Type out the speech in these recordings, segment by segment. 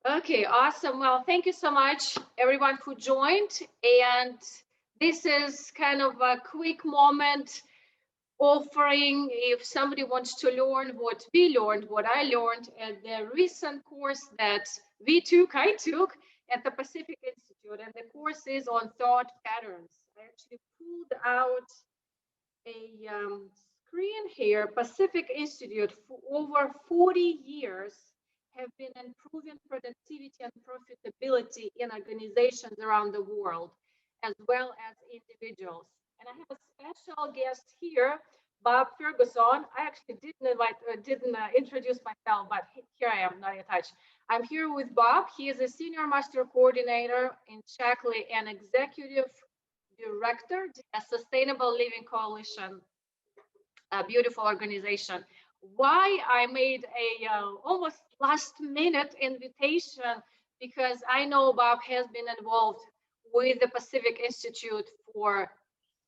Okay, awesome. Well, thank you so much, everyone who joined. And this is kind of a quick moment offering if somebody wants to learn what we learned, what I learned at the recent course that I took at the Pacific Institute. And the course is on thought patterns. I actually pulled out a screen here. Pacific Institute for over 40 years have been improving productivity and profitability in organizations around the world, as well as individuals. And I have a special guest here, Bob Ferguson. I actually didn't introduce myself, but here I am, not in touch. I'm here with Bob. He is a senior master coordinator in Shaklee and executive director at Sustainable Living Coalition, a beautiful organization. Why I made a almost last minute invitation, because I know Bob has been involved with the Pacific Institute for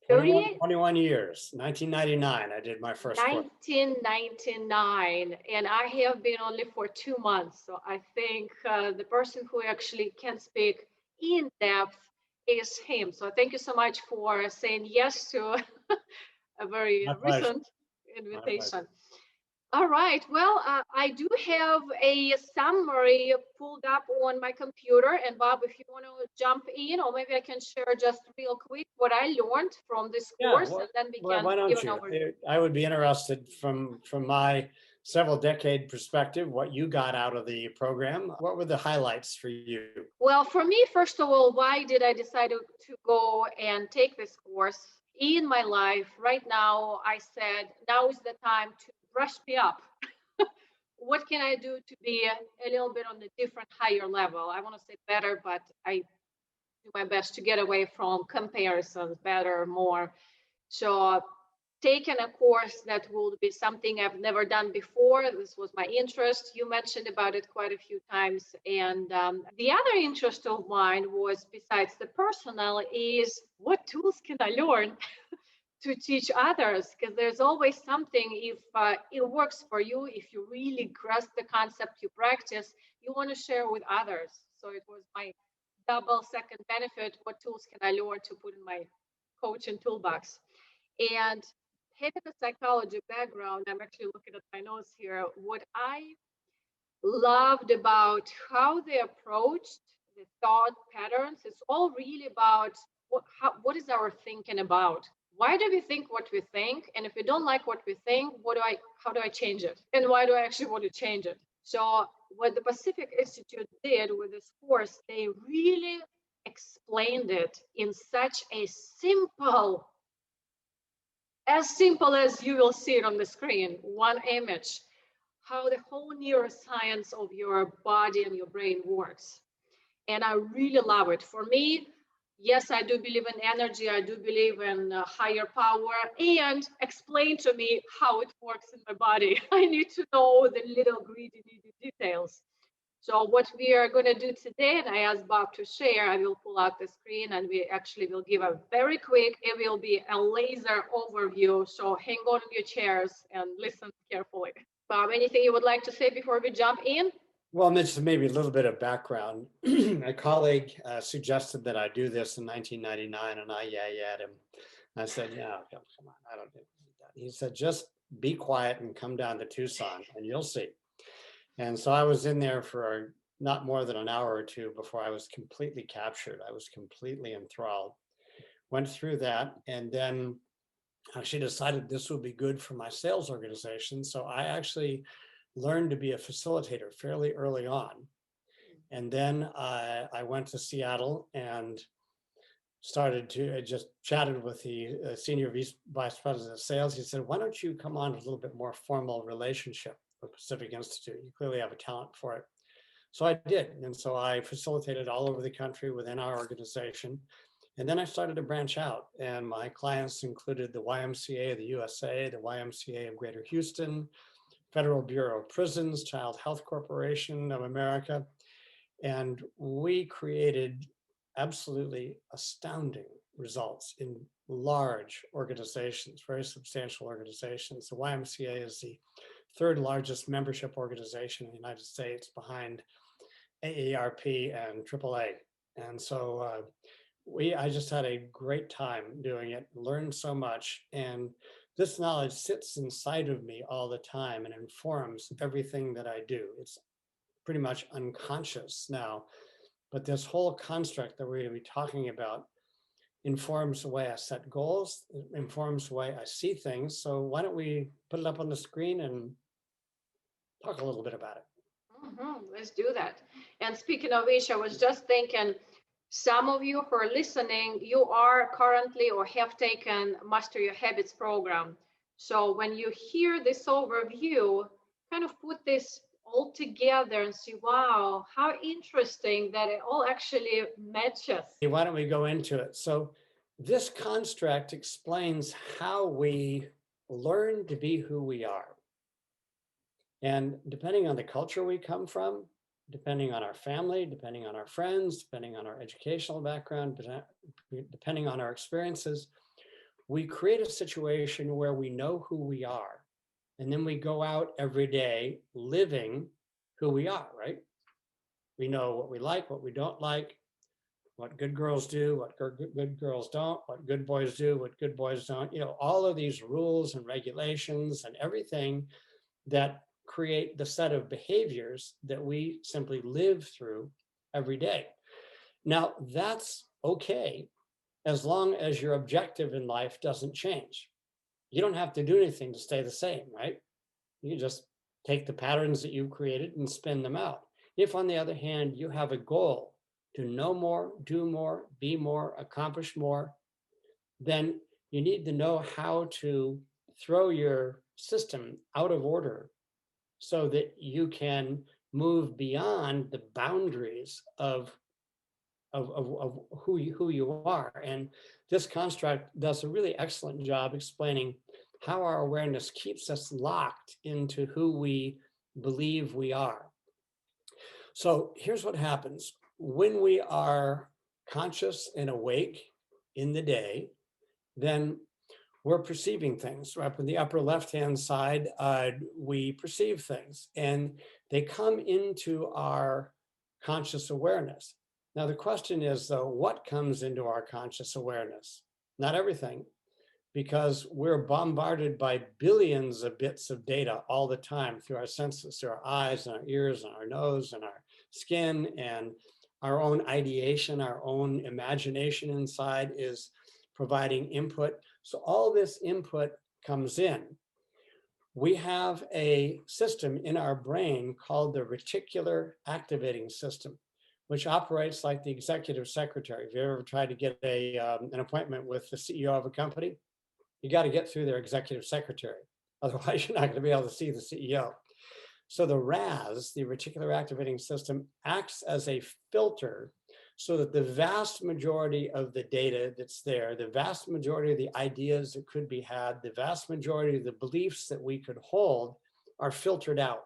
38 21 years, 1999, I did my first course. 1999, and I have been only for 2 months. So I think the person who actually can speak in depth is him. So thank you so much for saying yes to a very My pleasure. recent My pleasure. invitation. All right. Well, I do have a summary pulled up on my computer. And Bob, if you want to jump in, or maybe I can share just real quick what I learned from this course, and then we can why don't give an you? overview. I would be interested from my several decade perspective, what you got out of the program. What were the highlights for you? Well, for me, first of all, why did I decide to go and take this course? In my life right now, I said, now is the time to brush me up. What can I do to be a little bit on a different, higher level? I want to say better, but I do my best to get away from comparisons, better, more. So taken a course that would be something I've never done before. This was my interest. You mentioned about it quite a few times. And the other interest of mine was, besides the personal, is what tools can I learn to teach others? Because there's always something, if it works for you, if you really grasp the concept, you practice, you want to share with others. So it was my double second benefit. What tools can I learn to put in my coaching toolbox? And having a psychology background, I'm actually looking at my notes here. What I loved about how they approached the thought patterns is all really about what is our thinking about? Why do we think what we think? And if we don't like what we think, how do I change it? And why do I actually want to change it? So what the Pacific Institute did with this course, they really explained it in such a as simple as you will see it on the screen, one image, how the whole neuroscience of your body and your brain works. And I really love it. For me, yes, I do believe in energy. I do believe in higher power, and explain to me how it works in my body. I need to know the little greedy details. So what we are going to do today, and I asked Bob to share, I will pull out the screen and we actually will give a very quick, it will be a laser overview. So hang on in your chairs and listen carefully. Bob, anything you would like to say before we jump in? Well, just maybe a little bit of background. My colleague suggested that I do this in 1999, and I at him. I said, "Yeah, come on, I don't do that." He said, "Just be quiet and come down to Tucson, and you'll see." And so I was in there for not more than an hour or two before I was completely captured. I was completely enthralled. Went through that, and then she decided this would be good for my sales organization. So I actually learned to be a facilitator fairly early on. And then I went to Seattle and started to just chatted with the senior vice president of sales. He said, "Why don't you come on to a little bit more formal relationship with Pacific Institute? You clearly have a talent for it." So I did. And so I facilitated all over the country within our organization. And then I started to branch out, and my clients included the YMCA of the USA, the YMCA of Greater Houston, Federal Bureau of Prisons, Child Health Corporation of America. And we created absolutely astounding results in large organizations, very substantial organizations. The YMCA is the third largest membership organization in the United States, behind AARP and AAA. And so I just had a great time doing it, learned so much. And this knowledge sits inside of me all the time and informs everything that I do. It's pretty much unconscious now, but this whole construct that we're going to be talking about informs the way I set goals, it informs the way I see things. So why don't we put it up on the screen and talk a little bit about it? Let's do that. And speaking of which, I was just thinking, some of you who are listening, you are currently or have taken Master Your Habits program. So when you hear this overview, kind of put this all together and see, wow, how interesting that it all actually matches. Why don't we go into it? So this construct explains how we learn to be who we are. And depending on the culture we come from, depending on our family, depending on our friends, depending on our educational background, depending on our experiences, we create a situation where we know who we are. And then we go out every day living who we are, right? We know what we like, what we don't like, what good girls do, what good girls don't, what good boys do, what good boys don't, all of these rules and regulations and everything that create the set of behaviors that we simply live through every day. Now, that's okay as long as your objective in life doesn't change. You don't have to do anything to stay the same, right? You can just take the patterns that you've created and spin them out. If, on the other hand, you have a goal to know more, do more, be more, accomplish more, then you need to know how to throw your system out of order so that you can move beyond the boundaries of who you are. And this construct does a really excellent job explaining how our awareness keeps us locked into who we believe we are. So here's what happens. When we are conscious and awake in the day, then we're perceiving things. Up in the upper left-hand side, we perceive things, and they come into our conscious awareness. Now, the question is, though, what comes into our conscious awareness? Not everything, because we're bombarded by billions of bits of data all the time through our senses, through our eyes and our ears and our nose and our skin, and our own ideation, our own imagination inside is providing input. So all this input comes in. We have a system in our brain called the reticular activating system, which operates like the executive secretary. If you ever tried to get an appointment with the CEO of a company, you got to get through their executive secretary. Otherwise, you're not going to be able to see the CEO. So the RAS, the reticular activating system, acts as a filter so that the vast majority of the data that's there, the vast majority of the ideas that could be had, the vast majority of the beliefs that we could hold are filtered out.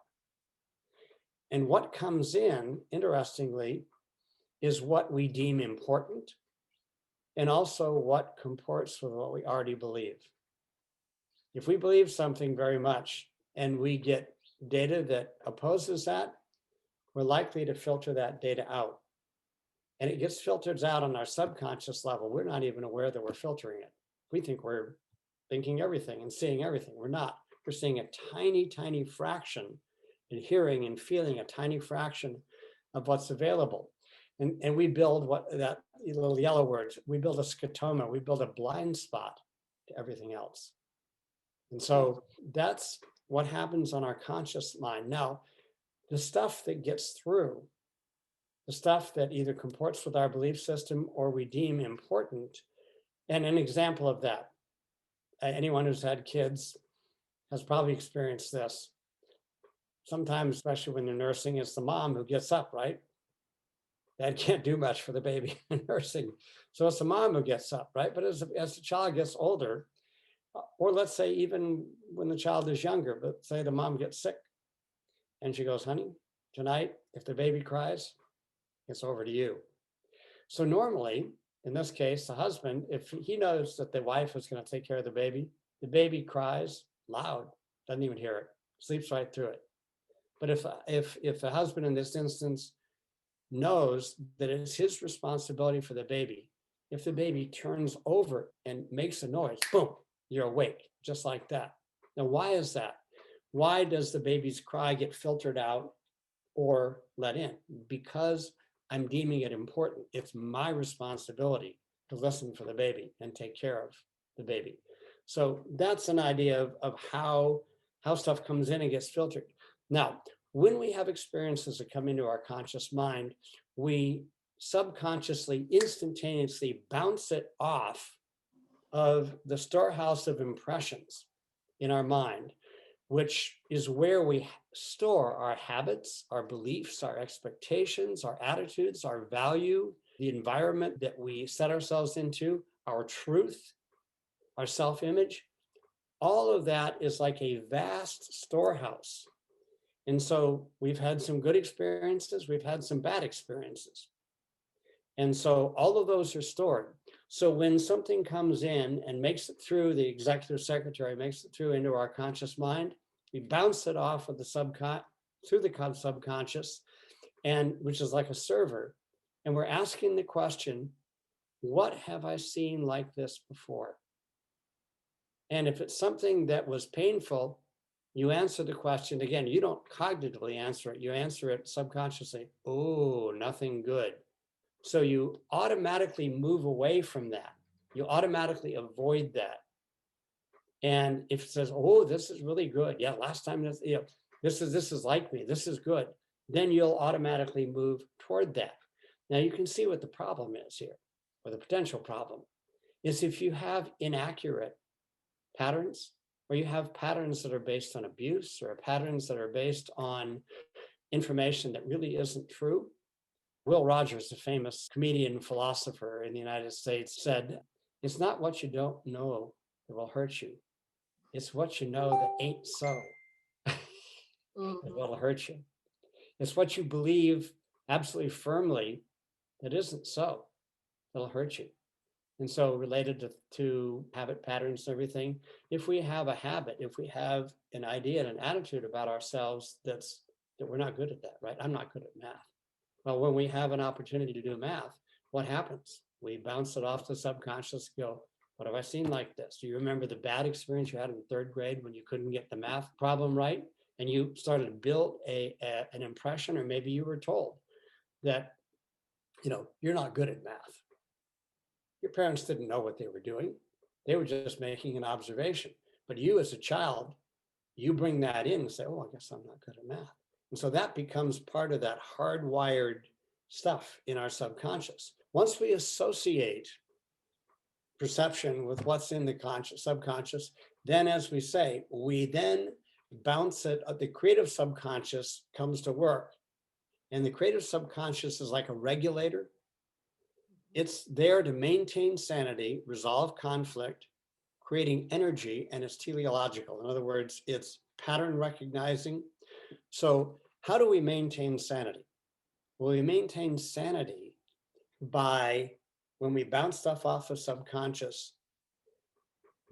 And what comes in, interestingly, is what we deem important and also what comports with what we already believe. If we believe something very much and we get data that opposes that, we're likely to filter that data out. And it gets filtered out on our subconscious level. We're not even aware that we're filtering it. We think we're thinking everything and seeing everything. We're not. We're seeing a tiny, tiny fraction and hearing and feeling a tiny fraction of what's available. And we build what that little yellow words, we build a scotoma, we build a blind spot to everything else. And so that's what happens on our conscious mind. Now, the stuff that gets through, the stuff that either comports with our belief system or we deem important, and an example of that, anyone who's had kids has probably experienced this. Sometimes, especially when they're nursing, it's the mom who gets up, right? Dad can't do much for the baby in nursing. So it's the mom who gets up, right? But as the child gets older, or let's say even when the child is younger, but say the mom gets sick and she goes, honey, tonight, if the baby cries, it's over to you. So normally, in this case, the husband, if he knows that the wife is going to take care of the baby cries loud, doesn't even hear it, sleeps right through it. But if the husband in this instance knows that it's his responsibility for the baby. If the baby turns over and makes a noise, boom, you're awake, just like that. Now, why is that? Why does the baby's cry get filtered out or let in? Because I'm deeming it important. It's my responsibility to listen for the baby and take care of the baby. So that's an idea of how stuff comes in and gets filtered. Now, when we have experiences that come into our conscious mind, we subconsciously, instantaneously bounce it off of the storehouse of impressions in our mind, which is where we store our habits, our beliefs, our expectations, our attitudes, our value, the environment that we set ourselves into, our truth, our self-image. All of that is like a vast storehouse. And so we've had some good experiences, we've had some bad experiences. And so all of those are stored. So when something comes in and makes it through the executive secretary, makes it through into our conscious mind, we bounce it off of the through the subconscious, and which is like a server. And we're asking the question, what have I seen like this before? And if it's something that was painful, you answer the question again. You don't cognitively answer it. You answer it subconsciously. Oh, nothing good. So you automatically move away from that. You automatically avoid that. And if it says, oh, this is really good. Yeah, last time this, this is like me. This is good. Then you'll automatically move toward that. Now you can see what the problem is here, or the potential problem is if you have inaccurate patterns, or you have patterns that are based on abuse, or patterns that are based on information that really isn't true. Will Rogers, a famous comedian and philosopher in the United States, said, it's not what you don't know that will hurt you. It's what you know that ain't so that will hurt you. It's what you believe absolutely firmly that isn't so that'll hurt you. And so related to habit patterns and everything, if we have a habit, if we have an idea and an attitude about ourselves that we're not good at that, right? I'm not good at math. Well, when we have an opportunity to do math, what happens? We bounce it off the subconscious, go, what have I seen like this? Do you remember the bad experience you had in third grade when you couldn't get the math problem right? And you started to build an impression, or maybe you were told that, you're not good at math. Your parents didn't know what they were doing. They were just making an observation. But you as a child, you bring that in and say, oh, I guess I'm not good at math. And so that becomes part of that hardwired stuff in our subconscious. Once we associate perception with what's in the subconscious, then as we say, we then bounce it, the creative subconscious comes to work. And the creative subconscious is like a regulator. It's there to maintain sanity, resolve conflict, creating energy, and it's teleological. In other words, it's pattern recognizing. So how do we maintain sanity? Well, we maintain sanity by, when we bounce stuff off the subconscious,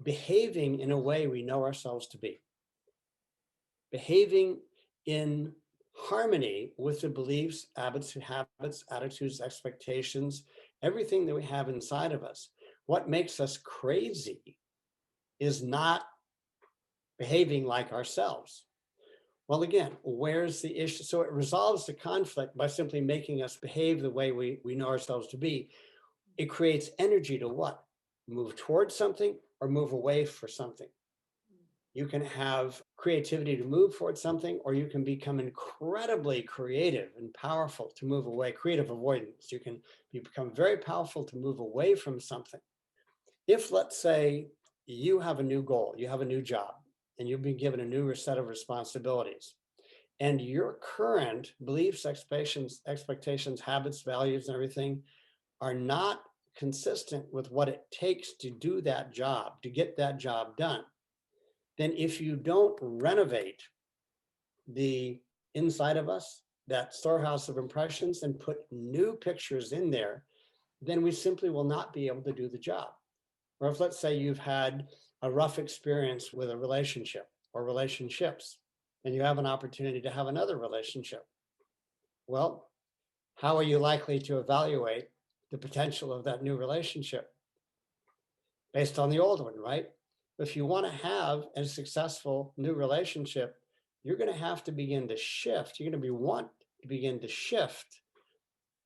behaving in a way we know ourselves to be. Behaving in harmony with the beliefs, habits, attitudes, expectations, everything that we have inside of us. What makes us crazy is not behaving like ourselves. Well, again, where's the issue? So it resolves the conflict by simply making us behave the way we know ourselves to be. It creates energy to what? Move towards something or move away for something. You can have creativity to move towards something, or you can become incredibly creative and powerful to move away, creative avoidance. You become very powerful to move away from something. If, let's say, you have a new goal, you have a new job, and you've been given a new set of responsibilities, and your current beliefs, expectations, habits, values, and everything are not consistent with what it takes to do that job, to get that job done, then if you don't renovate the inside of us, that storehouse of impressions, and put new pictures in there, then we simply will not be able to do the job. Or if, let's say, you've had a rough experience with a relationship or relationships, and you have an opportunity to have another relationship. Well, how are you likely to evaluate the potential of that new relationship based on the old one, right? If you want to have a successful new relationship, you're going to have to begin to shift. You're going to want to begin to shift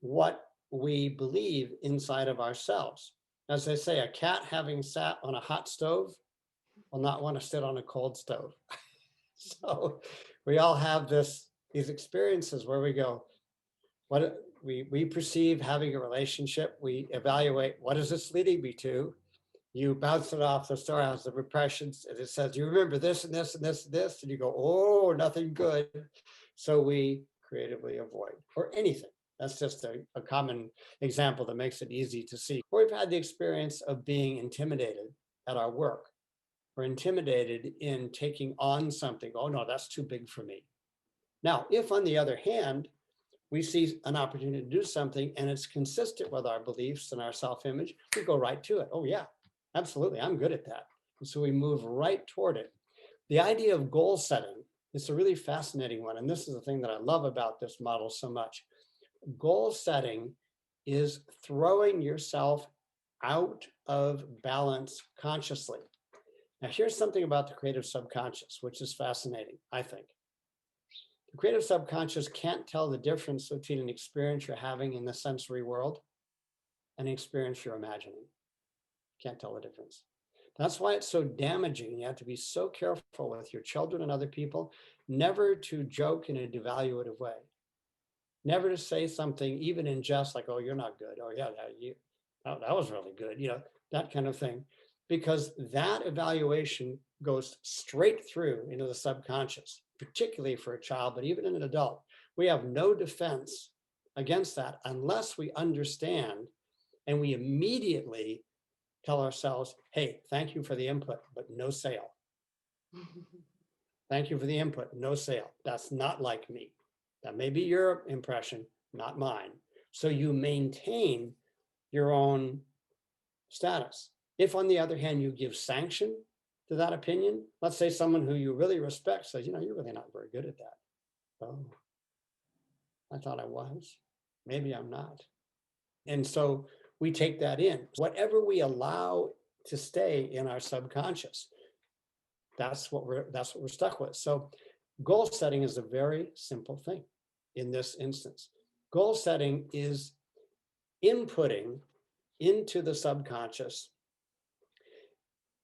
what we believe inside of ourselves. As they say, a cat having sat on a hot stove will not want to sit on a cold stove. So we all have these experiences where we go, what we perceive having a relationship, we evaluate, what is this leading me to? You bounce it off the storehouse of repressions, and it says, you remember this and this and this and this, and you go, oh, nothing good. So we creatively avoid, or anything. That's just a common example that makes it easy to see. Or we've had the experience of being intimidated at our work. We're intimidated in taking on something. Oh no, that's too big for me. Now, if on the other hand, we see an opportunity to do something and it's consistent with our beliefs and our self-image, we go right to it. Oh yeah, absolutely, I'm good at that. And so we move right toward it. The idea of goal setting is a really fascinating one. And this is the thing that I love about this model so much. Goal setting is throwing yourself out of balance consciously. Now, here's something about the creative subconscious, which is fascinating, I think. The creative subconscious can't tell the difference between an experience you're having in the sensory world and an experience you're imagining. Can't tell the difference. That's why it's so damaging. You have to be so careful with your children and other people, never to joke in a devaluative way. Never to say something, even in jest, like, oh, you're not good. Oh, yeah, that was really good. That kind of thing. Because that evaluation goes straight through into the subconscious, particularly for a child, but even in an adult. We have no defense against that unless we understand and we immediately tell ourselves, hey, thank you for the input, but no sale. Thank you for the input, no sale. That's not like me. That may be your impression, not mine. So you maintain your own status. If, on the other hand, you give sanction to that opinion, let's say someone who you really respect says, you're really not very good at that. Oh, I thought I was. Maybe I'm not. And so we take that in. Whatever we allow to stay in our subconscious, that's what we're stuck with. So goal setting is a very simple thing in this instance. Goal setting is inputting into the subconscious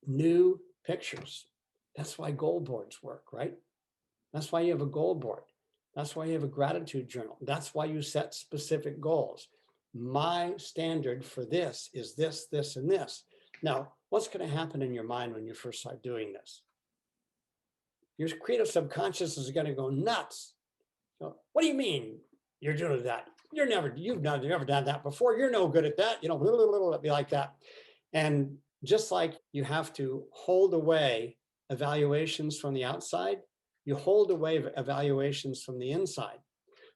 new pictures. That's why goal boards work, right? That's why you have a goal board. That's why you have a gratitude journal. That's why you set specific goals. My standard for this is this, this, and this. Now, what's going to happen in your mind when you first start doing this? Your creative subconscious is going to go nuts. So, what do you mean you're doing that? You've never done that before. You're no good at that. Be like that. And just like you have to hold away evaluations from the outside, you hold away evaluations from the inside.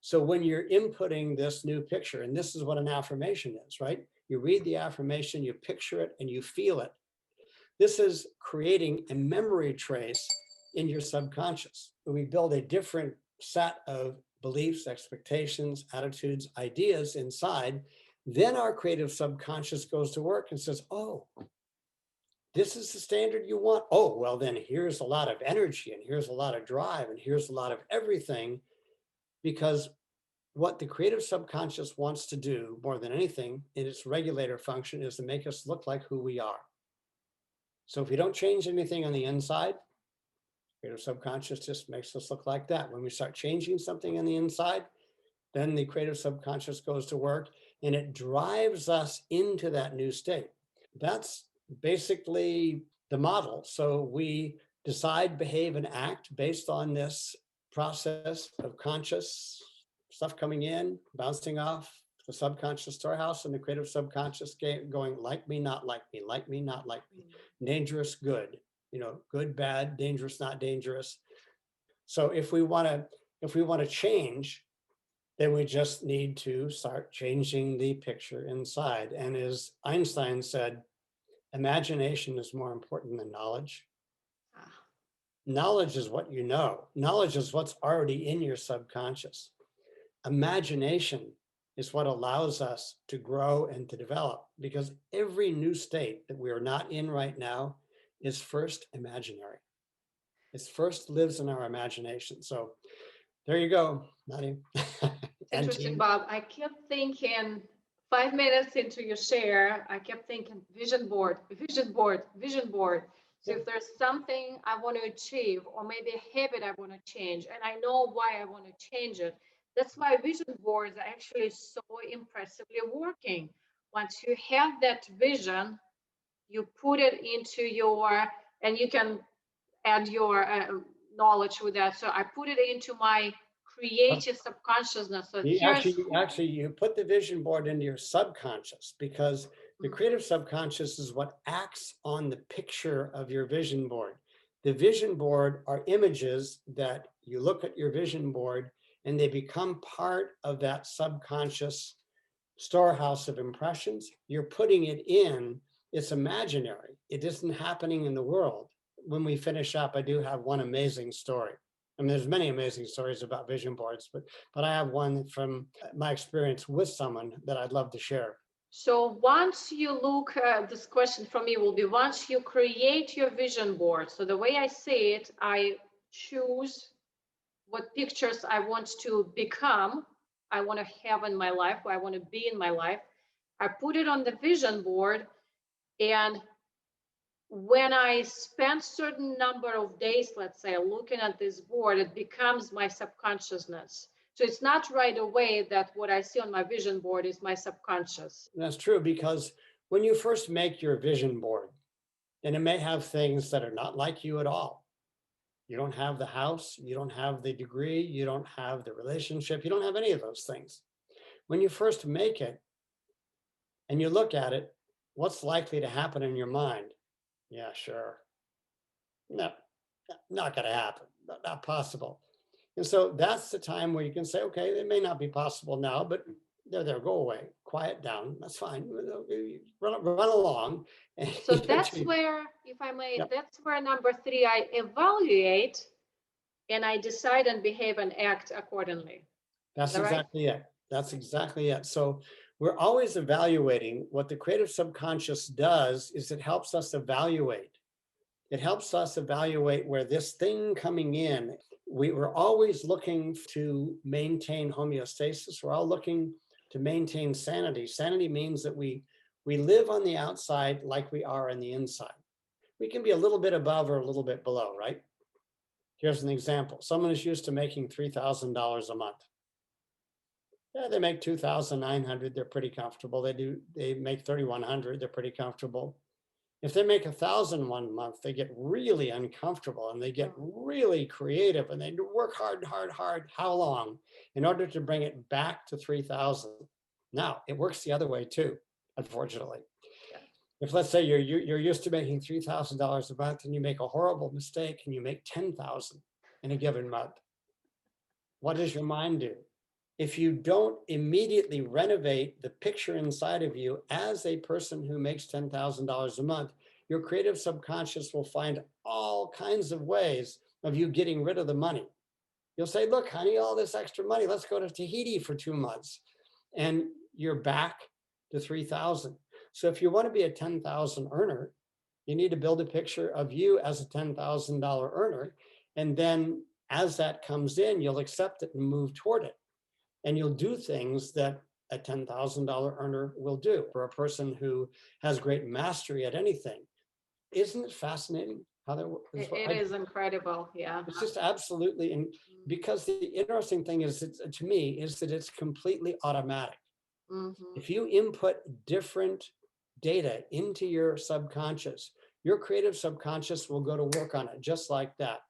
So when you're inputting this new picture, and this is what an affirmation is, right? You read the affirmation, you picture it, and you feel it. This is creating a memory trace in your subconscious. When we build a different set of beliefs, expectations, attitudes, ideas inside, then our creative subconscious goes to work and says, oh, this is the standard you want. Oh, well, then here's a lot of energy and here's a lot of drive and here's a lot of everything. Because what the creative subconscious wants to do more than anything in its regulator function is to make us look like who we are. So if we don't change anything on the inside, creative subconscious just makes us look like that. When we start changing something on the inside, then the creative subconscious goes to work and it drives us into that new state. That's basically the model. So we decide, behave, and act based on this process of conscious stuff coming in, bouncing off the subconscious storehouse, and the creative subconscious going like me, not like me, like me, not like me, dangerous, good, good, bad, dangerous, not dangerous. So if we want to change, then we just need to start changing the picture inside. And as Einstein said, imagination is more important than knowledge. Knowledge is what you know. Knowledge is what's already in your subconscious. Imagination is what allows us to grow and to develop, because every new state that we are not in right now is first imaginary. It's first lives in our imagination. So there you go, Nadia. It's And interesting, team. Bob. I kept thinking 5 minutes into your share, I kept thinking vision board, vision board, vision board. So Yeah. if there's something I want to achieve, or maybe a habit I want to change, and I know why I want to change it, that's why vision boards are actually so impressively working. Once you have that vision, you put it into your, and you can add your knowledge with that. So I put it into my creative subconsciousness. So You here's actually you put the vision board into your subconscious, because the creative subconscious is what acts on the picture of your vision board. The vision board are images that you look at your vision board and they become part of that subconscious storehouse of impressions. You're putting it in, it's imaginary. It isn't happening in the world. When we finish up, I do have one amazing story. I mean, there's many amazing stories about vision boards, but I have one from my experience with someone that I'd love to share. So once you look, this question from me will be, once you create your vision board, so the way I see it, I choose what pictures I want to become, I want to have in my life, where I want to be in my life. I put it on the vision board, and when I spend certain number of days, let's say, looking at this board, it becomes my subconsciousness. So it's not right away that what I see on my vision board is my subconscious. That's true, because when you first make your vision board, and it may have things that are not like you at all. You don't have the house, you don't have the degree, you don't have the relationship, you don't have any of those things. When you first make it and you look at it, what's likely to happen in your mind? Yeah, sure. No, not going to happen. Not possible. And so that's the time where you can say, okay, it may not be possible now, but there, go away, quiet down. That's fine. Run along. And So that's where, if I may, yep, that's where number three, I evaluate and I decide and behave and act accordingly. that's Is that right? exactly it. That's exactly it. So we're always evaluating. What the creative subconscious does is it helps us evaluate. It helps us evaluate where this thing coming in, we're always looking to maintain homeostasis. We're all looking to maintain sanity. Sanity means that we live on the outside like we are on the inside. We can be a little bit above or a little bit below, right? Here's an example. Someone is used to making $3,000 a month. Yeah, they make 2,900. They're pretty comfortable. They make 3,100. They're pretty comfortable. If they make 1,000 one month, they get really uncomfortable and they get really creative and they work hard, hard, hard. How long? In order to bring it back to 3,000. Now, it works the other way too, unfortunately. If, let's say, you're used to making $3,000 a month and you make a horrible mistake and you make 10,000 in a given month, what does your mind do? If you don't immediately renovate the picture inside of you as a person who makes $10,000 a month, your creative subconscious will find all kinds of ways of you getting rid of the money. You'll say, look, honey, all this extra money, let's go to Tahiti for 2 months. And you're back to 3,000. So if you want to be a 10,000 earner, you need to build a picture of you as a $10,000 earner. And then as that comes in, you'll accept it and move toward it. And you'll do things that a $10,000 earner will do, for a person who has great mastery at anything. Isn't it fascinating how that works? It is incredible. Yeah. It's just absolutely, and because the interesting thing is, to me, is that it's completely automatic. Mm-hmm. If you input different data into your subconscious, your creative subconscious will go to work on it just like that.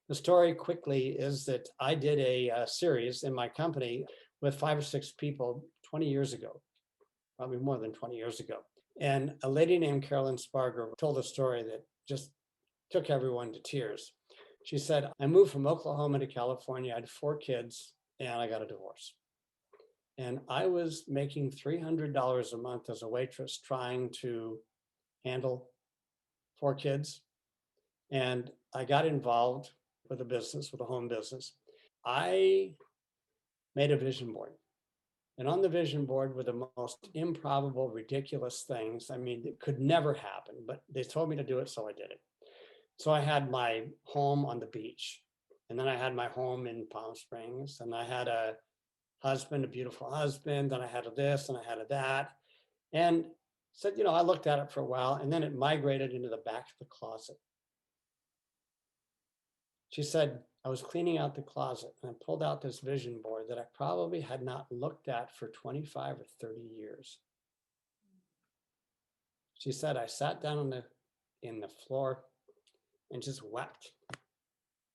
The story quickly is that I did a series in my company with 5 or 6 people 20 years ago, probably more than 20 years ago. And a lady named Carolyn Sparger told a story that just took everyone to tears. She said, I moved from Oklahoma to California. I had 4 kids and I got a divorce. And I was making $300 a month as a waitress trying to handle 4 kids. And I got involved with a business, with a home business. I made a vision board. And on the vision board were the most improbable, ridiculous things. I mean, it could never happen, but they told me to do it, so I did it. So I had my home on the beach, and then I had my home in Palm Springs, and I had a husband, a beautiful husband, and I had a this and I had a that. And said, you know, I looked at it for a while, and then it migrated into the back of the closet. She said, I was cleaning out the closet and I pulled out this vision board that I probably had not looked at for 25 or 30 years. She said, I sat down in the floor and just wept.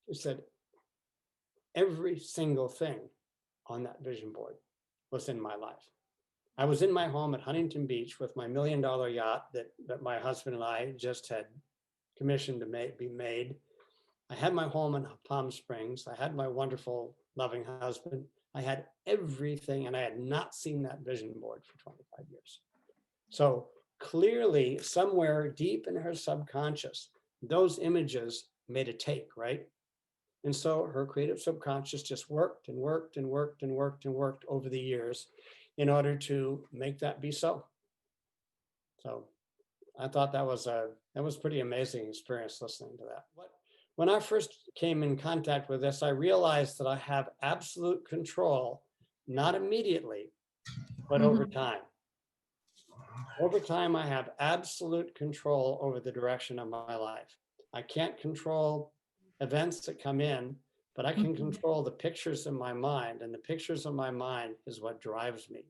She said, every single thing on that vision board was in my life. I was in my home at Huntington Beach with my $1 million yacht that my husband and I just had commissioned to be made. I had my home in Palm Springs. I had my wonderful, loving husband. I had everything, and I had not seen that vision board for 25 years. So clearly, somewhere deep in her subconscious, those images made a take, right? And so her creative subconscious just worked and worked and worked and worked and worked over the years in order to make that be so. So I thought that was a pretty amazing experience listening to that. When I first came in contact with this, I realized that I have absolute control, not immediately, but over time. Over time, I have absolute control over the direction of my life. I can't control events that come in, but I can control the pictures in my mind, and the pictures in my mind is what drives me.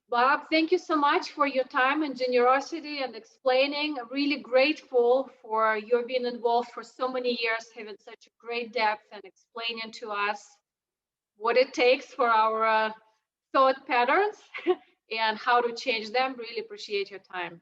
Bob, thank you so much for your time and generosity and explaining. I'm really grateful for your being involved for so many years, having such a great depth and explaining to us what it takes for our thought patterns and how to change them. Really appreciate your time.